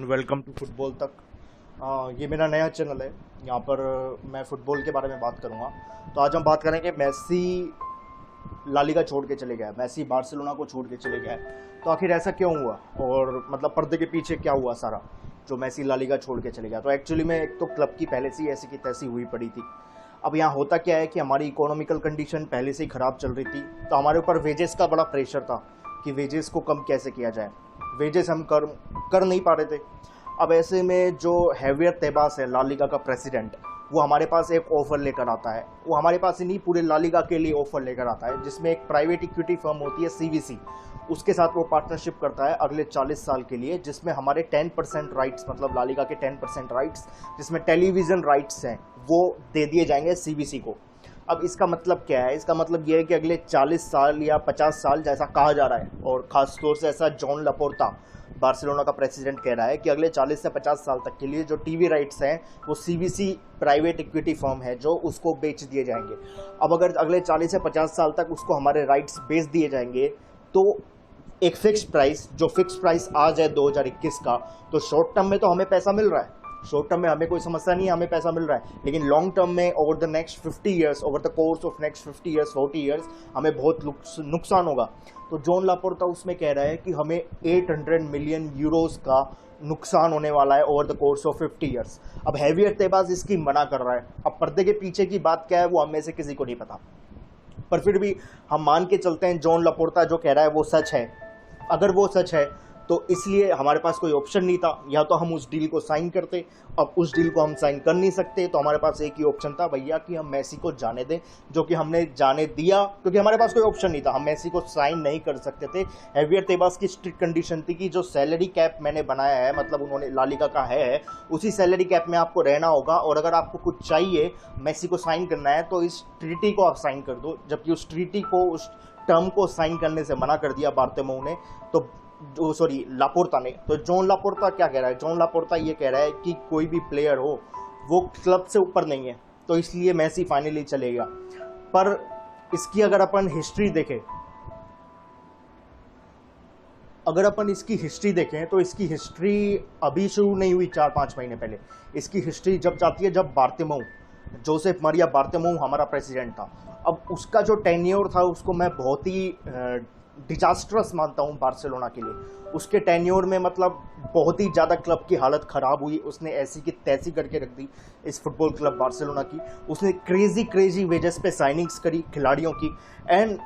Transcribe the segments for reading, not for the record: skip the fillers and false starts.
Welcome to football तक। ये मेरा नया चैनल है। यहाँ पर मैं फ़ुटबॉल के बारे में बात करूँगा। तो आज हम बात करेंगे मेसी ला लीगा छोड़ के चले गया, मेसी बार्सिलोना को छोड़ के चले गया है। तो आखिर ऐसा क्यों हुआ और मतलब पर्दे के पीछे क्या हुआ सारा जो मेसी ला लीगा छोड़ के चले गया। तो एक्चुअली में एक तो क्लब की पहले से ही ऐसी की तैसी हुई पड़ी थी। अब यहाँ होता क्या है कि हमारी इकोनॉमिकल कंडीशन पहले से ही ख़राब चल रही थी, तो हमारे ऊपर वेजेस का बड़ा प्रेशर था कि वेजेस को कम कैसे किया जाए। वेजेस हम कर नहीं पा रहे थे। अब ऐसे में जो हैवियर तेबास है ला लीगा का प्रेसिडेंट, वो हमारे पास एक ऑफ़र लेकर आता है। वो हमारे पास ही नहीं, पूरे ला लीगा के लिए ऑफ़र लेकर आता है, जिसमें एक प्राइवेट इक्विटी फर्म होती है सीवीसी, उसके साथ वो पार्टनरशिप करता है अगले 40 साल के लिए, जिसमें हमारे 10% राइट्स, मतलब ला लीगा के 10% राइट्स, जिसमें टेलीविज़न राइट्स हैं, वो दे दिए जाएंगे सीवीसी को। अब इसका मतलब क्या है? इसका मतलब ये है कि अगले 40 साल या 50 साल, जैसा कहा जा रहा है, और ख़ास तौर से ऐसा जॉन लापोर्ता बार्सिलोना का प्रेसिडेंट कह रहा है कि अगले 40 से 50 साल तक के लिए जो टीवी राइट्स हैं वो सीवीसी प्राइवेट इक्विटी फर्म है जो उसको बेच दिए जाएंगे। अब अगर अगले 40 से 50 साल तक उसको हमारे राइट्स बेच दिए जाएंगे तो एक फिक्स प्राइस, जो फिक्स प्राइस आज है 2021 का, तो शॉर्ट टर्म में तो हमें पैसा मिल रहा है, शॉर्ट टर्म में हमें कोई समस्या नहीं है, हमें पैसा मिल रहा है। लेकिन लॉन्ग टर्म में over the next 50 years, over the course of next 50 years, 40 years हमें बहुत नुकसान होगा। तो जॉन लापोर्ता उसमें कह रहा है कि हमें 800 मिलियन यूरोस का नुकसान होने वाला है over the course of 50 years. अब हैवियर तेबास इसकी मना कर रहा है। अब पर्दे के पीछे की बात क्या है वो हम में से किसी को नहीं पता, पर फिर भी हम मान के चलते हैं जॉन लापोर्ता जो कह रहा है वो सच है। अगर वो सच है तो इसलिए हमारे पास कोई ऑप्शन नहीं था, या तो हम उस डील को साइन करते। अब उस डील को हम साइन कर नहीं सकते, तो हमारे पास एक ही ऑप्शन था भैया कि हम मेसी को जाने दें, जो कि हमने जाने दिया, क्योंकि हमारे पास कोई ऑप्शन नहीं था, हम मेसी को साइन नहीं कर सकते थे। हैवियर तेबास की स्ट्रिक्ट कंडीशन थी कि जो सैलरी कैप मैंने बनाया है, मतलब उन्होंने ला लीगा का है, उसी सैलरी कैप में आपको रहना होगा, और अगर आपको कुछ चाहिए, मेसी को साइन करना है, तो इस ट्रीटी को आप साइन कर दो। जबकि उस ट्रीटी को, उस टर्म को साइन करने से मना कर दिया बार्तेमो ने, तो लापोर्ता ने। तो जॉन लापोर्ता क्या कह रहा है? जॉन लापोर्ता ये कह रहा है कि कोई भी प्लेयर हो वो क्लब से ऊपर नहीं है, तो इसलिए मेसी फाइनली चलेगा। पर इसकी अगर अपन हिस्ट्री देखें, अगर अपन इसकी हिस्ट्री देखें तो इसकी हिस्ट्री अभी शुरू नहीं हुई, 4-5 महीने पहले। इसकी हिस्ट्री जब जाती है जब बार्तेमो, जोसेफ मरिया बार्तेमो हमारा प्रेसिडेंट था। अब उसका जो टेन्योर था उसको मैं बहुत ही डिजास्ट्रस मानता हूँ बार्सिलोना के लिए। उसके टेन्योर में मतलब बहुत ही ज़्यादा क्लब की हालत ख़राब हुई। उसने ऐसी की तैसी करके रख दी इस फुटबॉल क्लब बार्सिलोना की। उसने क्रेजी वेजेस पे साइनिंग्स करी खिलाड़ियों की, एंड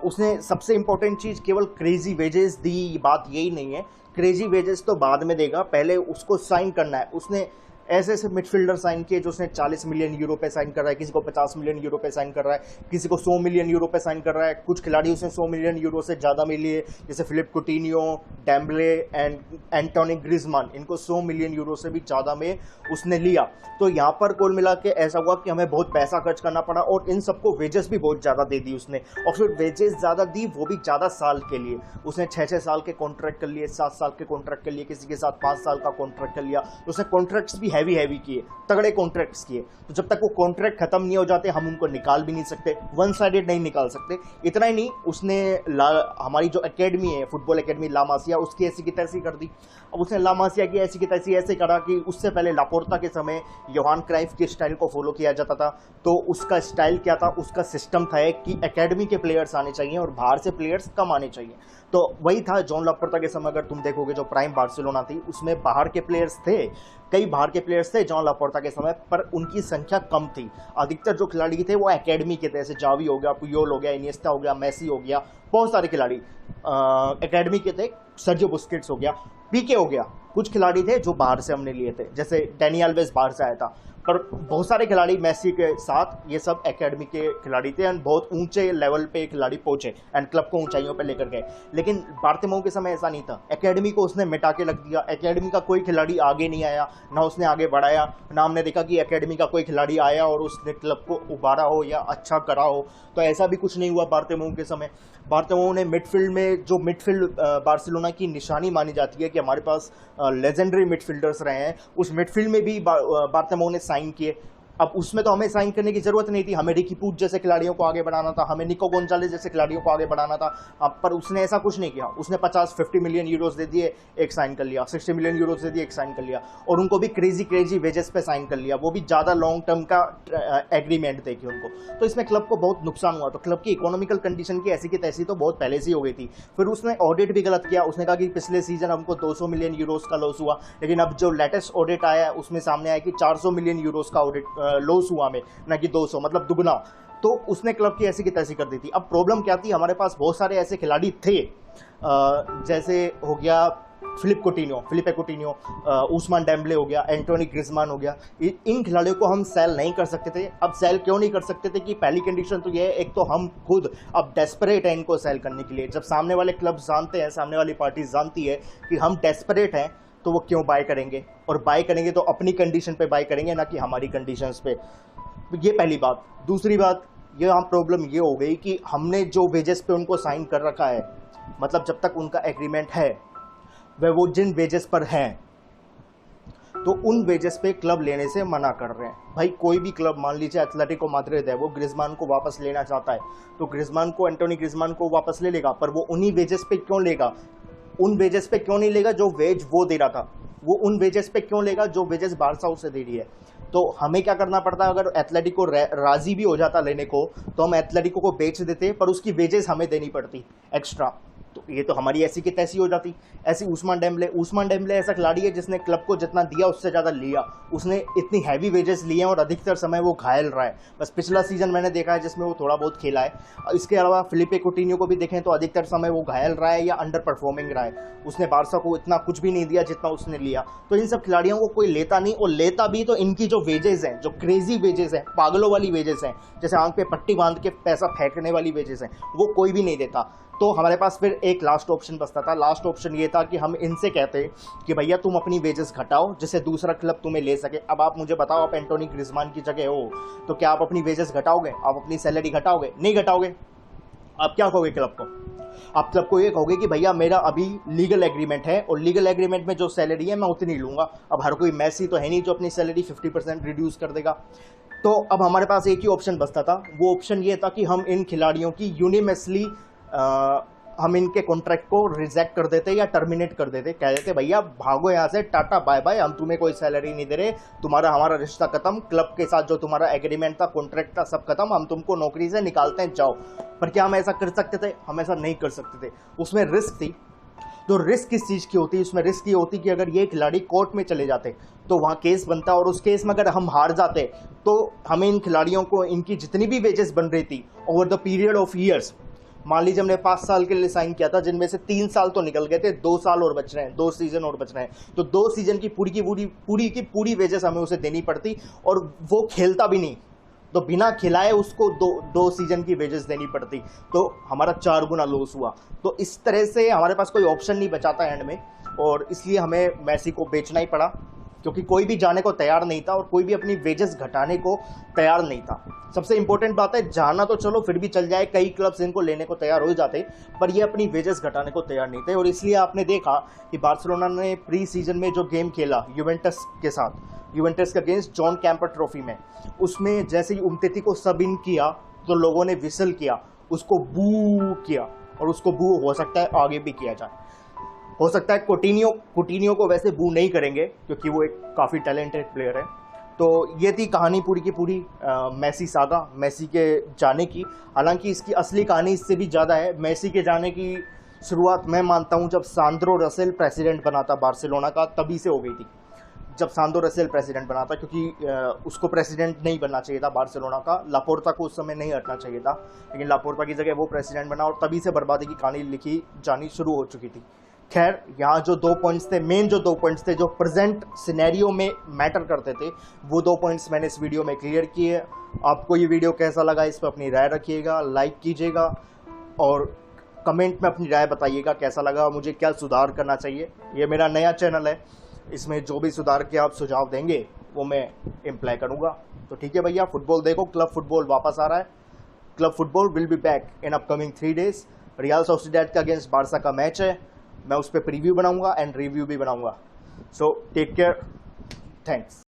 उसने सबसे इम्पोर्टेंट चीज़ केवल क्रेजी वेजेस दी। बात यही नहीं है, क्रेजी वेजेस तो बाद में देगा, पहले उसको साइन करना है। उसने ऐसे ऐसे मिडफील्डर साइन किए जो उसने 40 मिलियन यूरो पे साइन कर रहा है, किसी को 50 मिलियन यूरो पे साइन कर रहा है, किसी को 100 मिलियन यूरो पे साइन कर रहा है। कुछ खिलाड़ी उसने 100 मिलियन यूरो से ज़्यादा में लिए, जैसे Philippe Coutinho, Dembele and Antoine Griezmann, इनको 100 मिलियन यूरो से भी ज़्यादा में उसने लिया। तो यहाँ पर कुल मिला के ऐसा हुआ कि हमें बहुत पैसा खर्च करना पड़ा, और इन सबको वेजेस भी बहुत ज़्यादा दे दी उसने। और फिर वेजेस ज़्यादा दी, वो भी ज़्यादा साल के लिए। उसने 6-6 साल के कॉन्ट्रैक्ट कर लिए, 7 साल के कॉन्ट्रैक्ट कर लिए, किसी के साथ 5 साल का कॉन्ट्रैक्ट कर लिया। उसने कॉन्ट्रैक्ट्स भी हैवी किए, तगड़े कॉन्ट्रैक्ट्स किए। तो जब तक वो कॉन्ट्रैक्ट खत्म नहीं हो जाते हम उनको निकाल भी नहीं सकते, वन साइडेड नहीं निकाल सकते। इतना ही नहीं, उसने हमारी जो एकेडमी है, फुटबॉल एकेडमी ला मासिया, उसकी ऐसी की तैसी कर दी। अब उसने ला मासिया की ऐसी की तैसी ऐसे करा कि उससे पहले लापोर्ता के समय योहान क्राइफ के स्टाइल को फॉलो किया जाता था। तो उसका स्टाइल क्या था? उसका सिस्टम था कि एकेडमी के प्लेयर्स आने चाहिए और बाहर से प्लेयर्स कम आने चाहिए। तो वही था जॉन लापोर्ता के समय। अगर तुम देखोगे जो प्राइम बार्सिलोना थी उसमें बाहर के प्लेयर्स थे, कई बाहर के प्लेयर्स थे जॉन लापोर्ता के समय, पर उनकी संख्या कम थी। अधिकतर जो खिलाड़ी थे वो एकेडमी के थे, जैसे जावी हो गया, पुयोल हो गया, इनिएस्टा हो गया, मेसी हो गया, बहुत सारे खिलाड़ी एकेडमी के थे। सर्जियो बुस्केट्स हो गया, पीके हो गया। कुछ खिलाड़ी थे जो बाहर से हमने लिए थे, जैसे डैनी अल्वेज बाहर से आया था। पर बहुत सारे खिलाड़ी मेसी के साथ ये सब एकेडमी के खिलाड़ी थे, एंड बहुत ऊंचे लेवल पे खिलाड़ी पहुंचे एंड क्लब को ऊंचाइयों पे लेकर गए। लेकिन बार्तेमो के समय ऐसा नहीं था। एकेडमी को उसने मिटा के रख दिया। एकेडमी का कोई खिलाड़ी आगे नहीं आया, ना उसने आगे बढ़ाया, ना हमने देखा कि एकेडमी का कोई खिलाड़ी आया और उसने क्लब को उबारा हो या अच्छा करा हो। तो ऐसा भी कुछ नहीं हुआ बार्तेमो के समय। बार्तेमो ने मिडफील्ड में, जो मिडफील्ड बार्सिलोना की निशानी मानी जाती है कि हमारे पास लेजेंडरी मिडफील्डर्स रहे हैं, उस मिडफील्ड में भी बार्तेमो ने साइन किए। अब उसमें तो हमें साइन करने की जरूरत नहीं थी, हमें रिकी पूच जैसे खिलाड़ियों को आगे बढ़ाना था, हमें निको गोंजालेस जैसे खिलाड़ियों को आगे बढ़ाना था। पर उसने ऐसा कुछ नहीं किया। उसने 50-50 मिलियन यूरोस दे दिए, एक साइन कर लिया, 60 मिलियन यूरोस दे दिए, एक साइन कर लिया, और उनको भी क्रेजी वेजेस पे साइन कर लिया, वो भी ज़्यादा लॉन्ग टर्म का एग्रीमेंट दे के उनको। तो इसमें क्लब को बहुत नुकसान हुआ। तो क्लब की इकोनॉमिकल कंडीशन की ऐसी की तैसी तो बहुत पहले से ही हो गई थी। फिर उसने ऑडिट भी गलत किया। उसने कहा कि पिछले सीजन हमको 200 मिलियन यूरोस का लॉस हुआ, लेकिन अब जो लेटेस्ट ऑडिट आया है उसमें सामने आया कि 400 मिलियन यूरोस का ऑडिट लॉस हुआ हमें, ना कि 200, मतलब दुगना। तो उसने क्लब की ऐसी की तैसी कर दी थी। अब प्रॉब्लम क्या थी, हमारे पास बहुत सारे ऐसे खिलाड़ी थे, जैसे हो गया फिलिपे कोटिन्यो, उस्मान डेम्बले हो गया, एंटोनी ग्रिजमान हो गया। इन खिलाड़ियों को हम सेल नहीं कर सकते थे। अब सेल क्यों नहीं कर सकते थे कि पहली कंडीशन तो ये है, एक तो हम खुद अब डेस्परेट हैं इनको सेल करने के लिए। जब सामने वाले क्लब जानते हैं, सामने वाली पार्टी जानती है कि हम डेस्परेट हैं, तो वो क्यों बाय करेंगे, और बाय करेंगे तो अपनी कंडीशन पे बाय करेंगे, ना कि हमारी कंडीशंस पे। ये पहली बात। दूसरी बात, ये यहाँ प्रॉब्लम ये हो गई कि हमने जो वेजेस पे उनको साइन कर रखा है, मतलब जब तक उनका एग्रीमेंट है, वह वो जिन वेजेस पर हैं, तो उन वेजेस पे क्लब लेने से मना कर रहे हैं। भाई कोई भी क्लब, मान लीजिए एथलेटिको माद्रिद है, वो ग्रिजमान को वापस लेना चाहता है, तो एंटोनी ग्रिजमान को वापस ले लेगा, पर वो उन्हीं वेजेस पे क्यों लेगा? उन वेजेस पे क्यों नहीं लेगा जो वेज वो दे रहा था? वो उन वेजेस पे क्यों लेगा जो वेजेस बारसा उसे दे रही है? तो हमें क्या करना पड़ता? अगर एथलेटिको राजी भी हो जाता लेने को, तो हम एथलेटिको को बेच देते, पर उसकी वेजेस हमें देनी पड़ती एक्स्ट्रा। तो ये तो हमारी ऐसी की तैसी हो जाती। ऐसी उस्मान डेम्बले ऐसा खिलाड़ी है जिसने क्लब को जितना दिया उससे ज़्यादा लिया। उसने इतनी हैवी वेजेस लिए हैं और अधिकतर समय वो घायल रहा है। बस पिछला सीजन मैंने देखा है जिसमें वो थोड़ा बहुत खेला है। इसके अलावा फिलिपे कोटिन्यो को भी देखें तो अधिकतर समय वो घायल रहा है या अंडर परफॉर्मिंग रहा है। उसने बारसा को इतना कुछ भी नहीं दिया जितना उसने लिया। तो इन सब खिलाड़ियों को कोई लेता नहीं, और लेता भी तो इनकी जो वेजेस हैं, जो क्रेजी वेजेस हैं, पागलों वाली वेजेस हैं, जैसे आंख पे पट्टी बांध के पैसा फेंकने वाली वेजेस हैं, वो कोई भी नहीं देता। तो हमारे पास फिर एक लास्ट ऑप्शन बचता था। लास्ट ऑप्शन ये था कि हम इनसे कहते कि भैया तुम अपनी वेजेस घटाओ, जिससे दूसरा क्लब तुम्हें ले सके। अब आप मुझे बताओ, आप एंटोनी ग्रिजमान की जगह हो, तो क्या आप अपनी वेजेस घटाओगे? आप अपनी सैलरी घटाओगे? नहीं घटाओगे। आप क्या कहोगे क्लब को? आप क्लब को ये कहोगे कि भैया मेरा अभी लीगल एग्रीमेंट है, और लीगल एग्रीमेंट में जो सैलरी है मैं उतनी लूँगा। अब हर कोई मैसी तो है नहीं जो अपनी सैलरी 50% रिड्यूस कर देगा। तो अब हमारे पास एक ही ऑप्शन बचता था। वो ऑप्शन ये था कि हम इन खिलाड़ियों की यूनिवर्सली हम इनके कॉन्ट्रैक्ट को रिजेक्ट कर देते या टर्मिनेट कर देते। कह देते भैया भागो यहाँ से, टाटा बाय बाय, हम तुम्हें कोई सैलरी नहीं दे रहे, तुम्हारा हमारा रिश्ता खत्म, क्लब के साथ जो तुम्हारा एग्रीमेंट था, कॉन्ट्रैक्ट था, सब खत्म, हम तुमको नौकरी से निकालते हैं, जाओ। पर क्या हम ऐसा कर सकते थे? हम ऐसा नहीं कर सकते थे। उसमें रिस्क थी। तो रिस्क किस चीज़ की होती है? उसमें रिस्क ये होती कि अगर ये खिलाड़ी कोर्ट में चले जाते तो वहाँ केस बनता, और उस केस में अगर हम हार जाते तो हमें इन खिलाड़ियों को इनकी जितनी भी वेजेस बन रही थी over the period of years, मान लीजिए हमने 5 साल के लिए साइन किया था, जिनमें से 3 साल तो निकल गए थे, 2 साल और बच रहे हैं, 2 सीजन और बच रहे हैं, तो 2 सीजन की पूरी वेजेस हमें उसे देनी पड़ती, और वो खेलता भी नहीं, तो बिना खिलाए उसको दो सीजन की वेजेस देनी पड़ती, तो हमारा 4 गुना लॉस हुआ। तो इस तरह से हमारे पास कोई ऑप्शन नहीं बचा था एंड में, और इसलिए हमें मेसी को बेचना ही पड़ा, क्योंकि कोई भी जाने को तैयार नहीं था और कोई भी अपनी वेजेस घटाने को तैयार नहीं था। सबसे इंपॉर्टेंट बात है, जाना तो चलो फिर भी चल जाए, कई क्लब्स इनको लेने को तैयार हो जाते, पर ये अपनी वेजेस घटाने को तैयार नहीं थे। और इसलिए आपने देखा कि बार्सिलोना ने प्री सीजन में जो गेम खेला यूवेंटस के साथ, यूवेंटस के अगेंस्ट जॉन कैम्पर ट्रॉफी में, उसमें जैसे ही उमतीती को सब इन किया तो लोगों ने विसल किया, उसको बू किया, और उसको बू हो सकता है आगे भी किया जाए। हो सकता है कुटिन्यो को वैसे बू नहीं करेंगे क्योंकि वो एक काफ़ी टैलेंटेड प्लेयर है। तो ये थी कहानी पूरी की पूरी मेसी सागा, मेसी के जाने की। हालांकि इसकी असली कहानी इससे भी ज़्यादा है। मेसी के जाने की शुरुआत मैं मानता हूँ जब सांद्रो रसेल प्रेसिडेंट बना था बार्सिलोना का, तभी से हो गई थी। जब सांद्रो रसेल प्रेसिडेंट बना था, क्योंकि उसको प्रेसिडेंट नहीं बनना चाहिए था बार्सिलोना का, लापोर्ता को उस समय नहीं हटना चाहिए था, लेकिन लापोर्ता की जगह वो प्रेसिडेंट बना, और तभी से बर्बादी की कहानी लिखी जानी शुरू हो चुकी थी। खैर, यहाँ जो 2 पॉइंट्स थे, मेन जो 2 पॉइंट्स थे जो प्रेजेंट सिनेरियो में मैटर करते थे, वो 2 पॉइंट्स मैंने इस वीडियो में क्लियर किए। आपको ये वीडियो कैसा लगा, इस पर अपनी राय रखिएगा, लाइक कीजिएगा, और कमेंट में अपनी राय बताइएगा कैसा लगा, मुझे क्या सुधार करना चाहिए। ये मेरा नया चैनल है, इसमें जो भी सुधार के आप सुझाव देंगे वो मैं इम्प्लाई करूँगा। तो ठीक है भैया, फुटबॉल देखो, क्लब फुटबॉल वापस आ रहा है। Club football will be back in upcoming 3 days. Real Sociedad का अगेंस्ट बारसा का मैच है, मैं उस पर प्रीव्यू बनाऊंगा एंड रिव्यू भी बनाऊंगा। So take care, thanks.